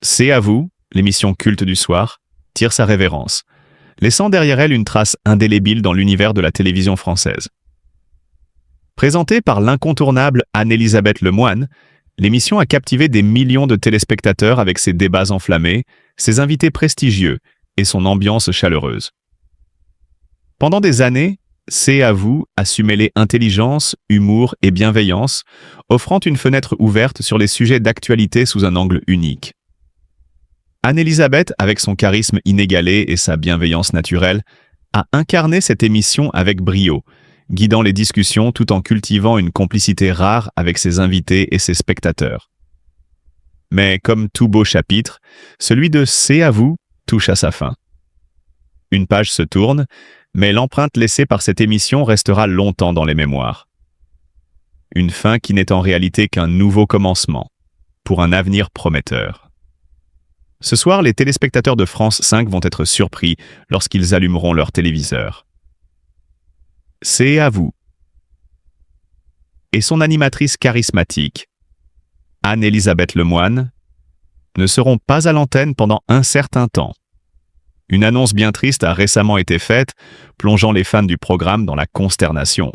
C'est à vous, l'émission culte du soir, tire sa révérence, laissant derrière elle une trace indélébile dans l'univers de la télévision française. Présentée par l'incontournable Anne-Elisabeth Lemoine, l'émission a captivé des millions de téléspectateurs avec ses débats enflammés, ses invités prestigieux et son ambiance chaleureuse. Pendant des années, C'est à vous a su mêler intelligence, humour et bienveillance, offrant une fenêtre ouverte sur les sujets d'actualité sous un angle unique. Anne-Elisabeth, avec son charisme inégalé et sa bienveillance naturelle, a incarné cette émission avec brio, guidant les discussions tout en cultivant une complicité rare avec ses invités et ses spectateurs. Mais comme tout beau chapitre, celui de C'est à vous touche à sa fin. Une page se tourne, mais l'empreinte laissée par cette émission restera longtemps dans les mémoires. Une fin qui n'est en réalité qu'un nouveau commencement, pour un avenir prometteur. Ce soir, les téléspectateurs de France 5 vont être surpris lorsqu'ils allumeront leur téléviseur. C'est à vous. Et son animatrice charismatique, Anne-Elisabeth Lemoine, ne seront pas à l'antenne pendant un certain temps. Une annonce bien triste a récemment été faite, plongeant les fans du programme dans la consternation.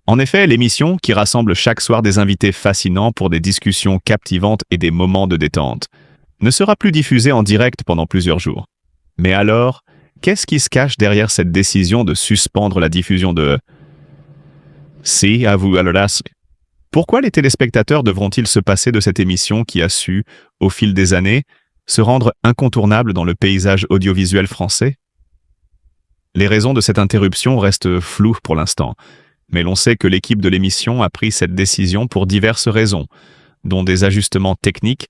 En effet, l'émission, qui rassemble chaque soir des invités fascinants pour des discussions captivantes et des moments de détente, ne sera plus diffusée en direct pendant plusieurs jours. Mais alors, qu'est-ce qui se cache derrière cette décision de suspendre la diffusion de C'est à vous, alors. Pourquoi les téléspectateurs devront-ils se passer de cette émission qui a su, au fil des années, se rendre incontournable dans le paysage audiovisuel français? Les raisons de cette interruption restent floues pour l'instant, mais l'on sait que l'équipe de l'émission a pris cette décision pour diverses raisons, dont des ajustements techniques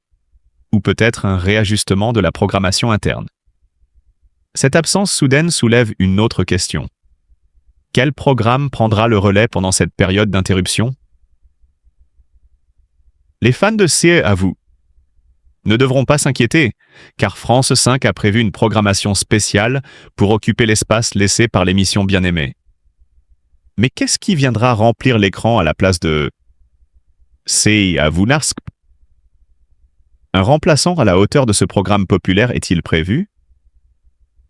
ou peut-être un réajustement de la programmation interne. Cette absence soudaine soulève une autre question. Quel programme prendra le relais pendant cette période d'interruption? Les fans de C'est à vous ne devront pas s'inquiéter, car France 5 a prévu une programmation spéciale pour occuper l'espace laissé par l'émission bien-aimée. Mais qu'est-ce qui viendra remplir l'écran à la place de C'est à vous, Narsk? Un remplaçant à la hauteur de ce programme populaire est-il prévu?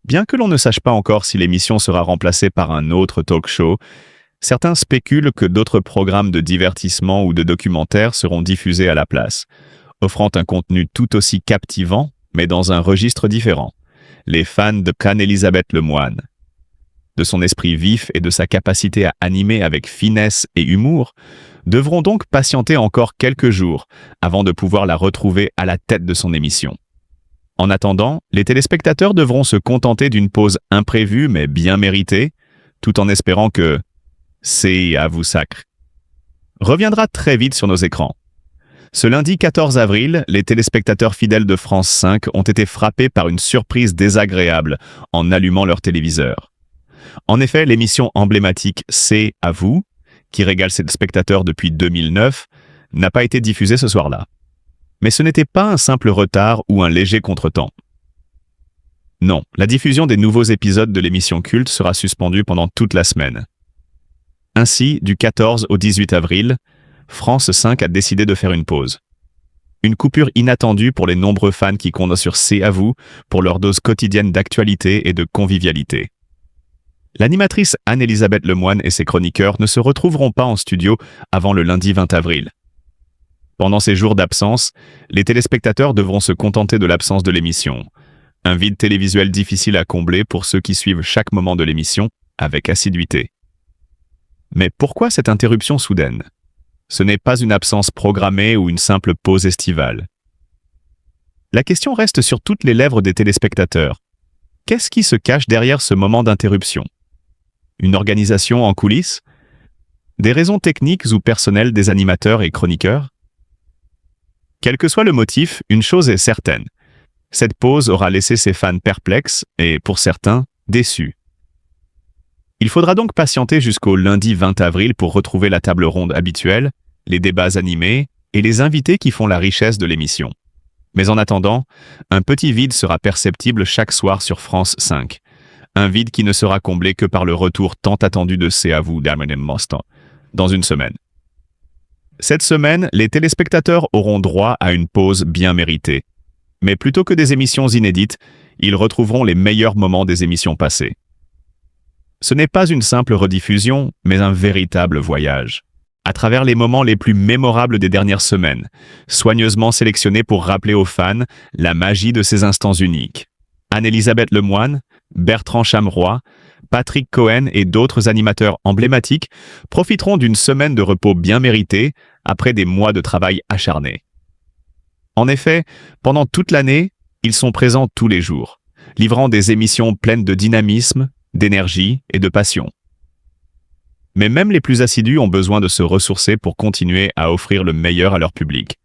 Bien que l'on ne sache pas encore si l'émission sera remplacée par un autre talk-show, certains spéculent que d'autres programmes de divertissement ou de documentaires seront diffusés à la place, offrant un contenu tout aussi captivant, mais dans un registre différent. Les fans de Anne-Elisabeth Lemoine, de son esprit vif et de sa capacité à animer avec finesse et humour, devront donc patienter encore quelques jours avant de pouvoir la retrouver à la tête de son émission. En attendant, les téléspectateurs devront se contenter d'une pause imprévue mais bien méritée, tout en espérant que C'est à vous sacre reviendra très vite sur nos écrans. Ce lundi 14 avril, les téléspectateurs fidèles de France 5 ont été frappés par une surprise désagréable en allumant leur téléviseur. En effet, l'émission emblématique C'est à vous, qui régale ses spectateurs depuis 2009, n'a pas été diffusée ce soir-là. Mais ce n'était pas un simple retard ou un léger contretemps. Non, la diffusion des nouveaux épisodes de l'émission culte sera suspendue pendant toute la semaine. Ainsi, du 14 au 18 avril, France 5 a décidé de faire une pause. Une coupure inattendue pour les nombreux fans qui comptent sur C'est à vous pour leur dose quotidienne d'actualité et de convivialité. L'animatrice Anne-Elisabeth Lemoine et ses chroniqueurs ne se retrouveront pas en studio avant le lundi 20 avril. Pendant ces jours d'absence, les téléspectateurs devront se contenter de l'absence de l'émission. Un vide télévisuel difficile à combler pour ceux qui suivent chaque moment de l'émission avec assiduité. Mais pourquoi cette interruption soudaine? Ce n'est pas une absence programmée ou une simple pause estivale. La question reste sur toutes les lèvres des téléspectateurs. Qu'est-ce qui se cache derrière ce moment d'interruption? Une organisation en coulisses? Des raisons techniques ou personnelles des animateurs et chroniqueurs? Quel que soit le motif, une chose est certaine. Cette pause aura laissé ses fans perplexes et, pour certains, déçus. Il faudra donc patienter jusqu'au lundi 20 avril pour retrouver la table ronde habituelle, les débats animés et les invités qui font la richesse de l'émission. Mais en attendant, un petit vide sera perceptible chaque soir sur France 5. Un vide qui ne sera comblé que par le retour tant attendu de C'est à vous, dans une semaine. Cette semaine, les téléspectateurs auront droit à une pause bien méritée. Mais plutôt que des émissions inédites, ils retrouveront les meilleurs moments des émissions passées. Ce n'est pas une simple rediffusion, mais un véritable voyage. À travers les moments les plus mémorables des dernières semaines, soigneusement sélectionnés pour rappeler aux fans la magie de ces instants uniques. Anne-Elisabeth Lemoine, Bertrand Chameroy, Patrick Cohen et d'autres animateurs emblématiques profiteront d'une semaine de repos bien méritée après des mois de travail acharné. En effet, pendant toute l'année, ils sont présents tous les jours, livrant des émissions pleines de dynamisme, d'énergie et de passion. Mais même les plus assidus ont besoin de se ressourcer pour continuer à offrir le meilleur à leur public.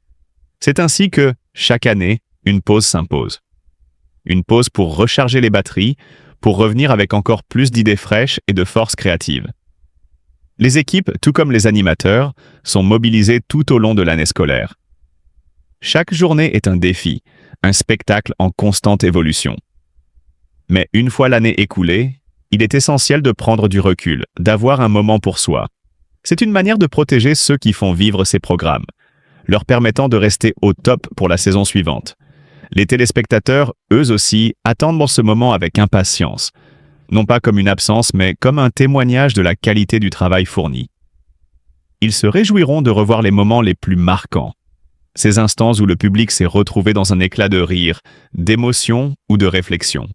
C'est ainsi que, chaque année, une pause s'impose. Une pause pour recharger les batteries, pour revenir avec encore plus d'idées fraîches et de force créative. Les équipes, tout comme les animateurs, sont mobilisées tout au long de l'année scolaire. Chaque journée est un défi, un spectacle en constante évolution. Mais une fois l'année écoulée, il est essentiel de prendre du recul, d'avoir un moment pour soi. C'est une manière de protéger ceux qui font vivre ces programmes, leur permettant de rester au top pour la saison suivante. Les téléspectateurs, eux aussi, attendent ce moment avec impatience, non pas comme une absence, mais comme un témoignage de la qualité du travail fourni. Ils se réjouiront de revoir les moments les plus marquants, ces instants où le public s'est retrouvé dans un éclat de rire, d'émotion ou de réflexion.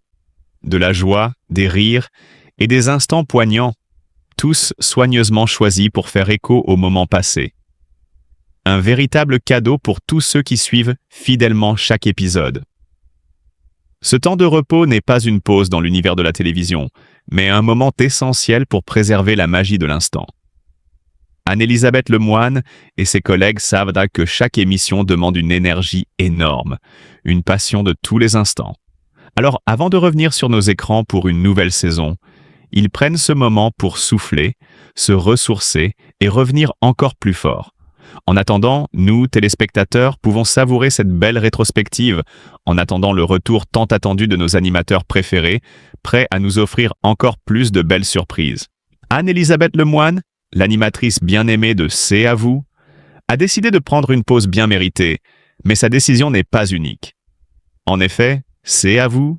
De la joie, des rires et des instants poignants, tous soigneusement choisis pour faire écho aux moments passés. Un véritable cadeau pour tous ceux qui suivent fidèlement chaque épisode. Ce temps de repos n'est pas une pause dans l'univers de la télévision, mais un moment essentiel pour préserver la magie de l'instant. Anne-Elisabeth Lemoine et ses collègues savent que chaque émission demande une énergie énorme, une passion de tous les instants. Alors, avant de revenir sur nos écrans pour une nouvelle saison, ils prennent ce moment pour souffler, se ressourcer et revenir encore plus fort. En attendant, nous, téléspectateurs, pouvons savourer cette belle rétrospective, en attendant le retour tant attendu de nos animateurs préférés, prêts à nous offrir encore plus de belles surprises. Anne-Elisabeth Lemoine, l'animatrice bien-aimée de C'est à vous, a décidé de prendre une pause bien méritée, mais sa décision n'est pas unique. En effet, C'est à vous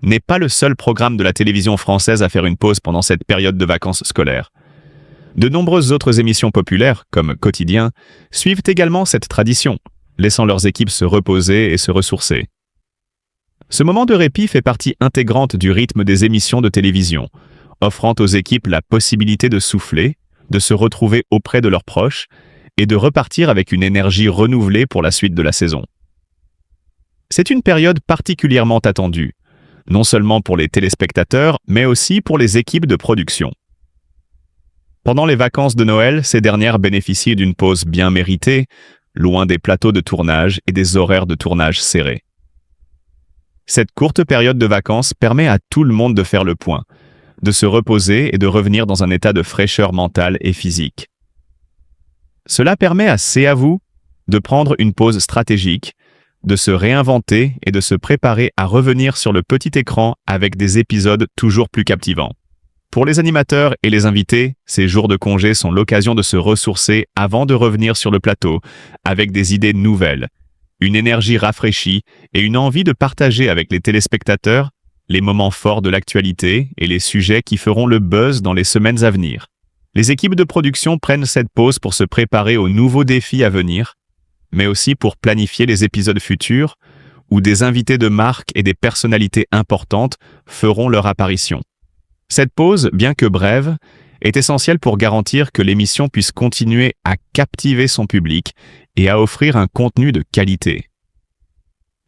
n'est pas le seul programme de la télévision française à faire une pause pendant cette période de vacances scolaires. De nombreuses autres émissions populaires, comme Quotidien, suivent également cette tradition, laissant leurs équipes se reposer et se ressourcer. Ce moment de répit fait partie intégrante du rythme des émissions de télévision, offrant aux équipes la possibilité de souffler, de se retrouver auprès de leurs proches et de repartir avec une énergie renouvelée pour la suite de la saison. C'est une période particulièrement attendue, non seulement pour les téléspectateurs, mais aussi pour les équipes de production. Pendant les vacances de Noël, ces dernières bénéficient d'une pause bien méritée, loin des plateaux de tournage et des horaires de tournage serrés. Cette courte période de vacances permet à tout le monde de faire le point, de se reposer et de revenir dans un état de fraîcheur mentale et physique. Cela permet à C'est à vous de prendre une pause stratégique, de se réinventer et de se préparer à revenir sur le petit écran avec des épisodes toujours plus captivants. Pour les animateurs et les invités, ces jours de congé sont l'occasion de se ressourcer avant de revenir sur le plateau avec des idées nouvelles, une énergie rafraîchie et une envie de partager avec les téléspectateurs les moments forts de l'actualité et les sujets qui feront le buzz dans les semaines à venir. Les équipes de production prennent cette pause pour se préparer aux nouveaux défis à venir, mais aussi pour planifier les épisodes futurs où des invités de marque et des personnalités importantes feront leur apparition. Cette pause, bien que brève, est essentielle pour garantir que l'émission puisse continuer à captiver son public et à offrir un contenu de qualité.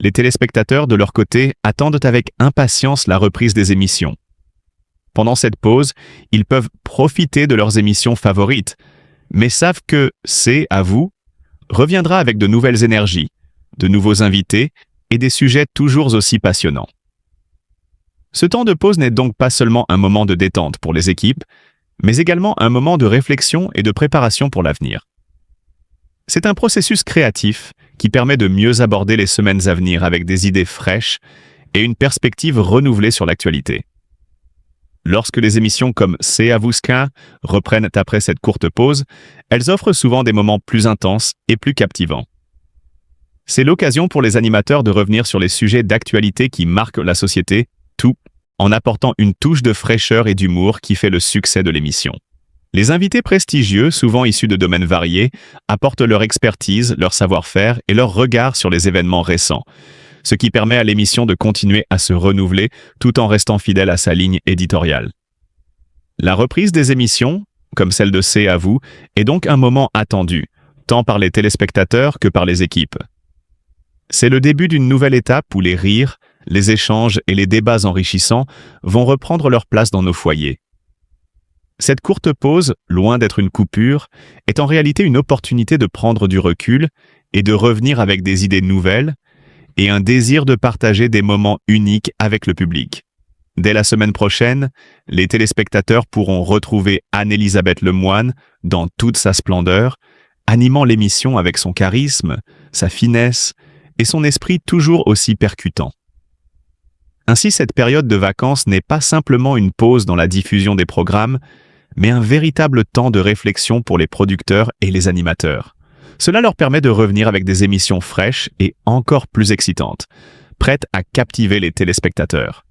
Les téléspectateurs, de leur côté, attendent avec impatience la reprise des émissions. Pendant cette pause, ils peuvent profiter de leurs émissions favorites, mais savent que C'est à vous reviendra avec de nouvelles énergies, de nouveaux invités et des sujets toujours aussi passionnants. Ce temps de pause n'est donc pas seulement un moment de détente pour les équipes, mais également un moment de réflexion et de préparation pour l'avenir. C'est un processus créatif qui permet de mieux aborder les semaines à venir avec des idées fraîches et une perspective renouvelée sur l'actualité. Lorsque les émissions comme C'est à vous Ska reprennent après cette courte pause, elles offrent souvent des moments plus intenses et plus captivants. C'est l'occasion pour les animateurs de revenir sur les sujets d'actualité qui marquent la société, tout en apportant une touche de fraîcheur et d'humour qui fait le succès de l'émission. Les invités prestigieux, souvent issus de domaines variés, apportent leur expertise, leur savoir-faire et leur regard sur les événements récents, ce qui permet à l'émission de continuer à se renouveler tout en restant fidèle à sa ligne éditoriale. La reprise des émissions, comme celle de C'est à vous, est donc un moment attendu, tant par les téléspectateurs que par les équipes. C'est le début d'une nouvelle étape où les rires, les échanges et les débats enrichissants vont reprendre leur place dans nos foyers. Cette courte pause, loin d'être une coupure, est en réalité une opportunité de prendre du recul et de revenir avec des idées nouvelles et un désir de partager des moments uniques avec le public. Dès la semaine prochaine, les téléspectateurs pourront retrouver Anne-Elisabeth Lemoine dans toute sa splendeur, animant l'émission avec son charisme, sa finesse et son esprit toujours aussi percutant. Ainsi, cette période de vacances n'est pas simplement une pause dans la diffusion des programmes, mais un véritable temps de réflexion pour les producteurs et les animateurs. Cela leur permet de revenir avec des émissions fraîches et encore plus excitantes, prêtes à captiver les téléspectateurs.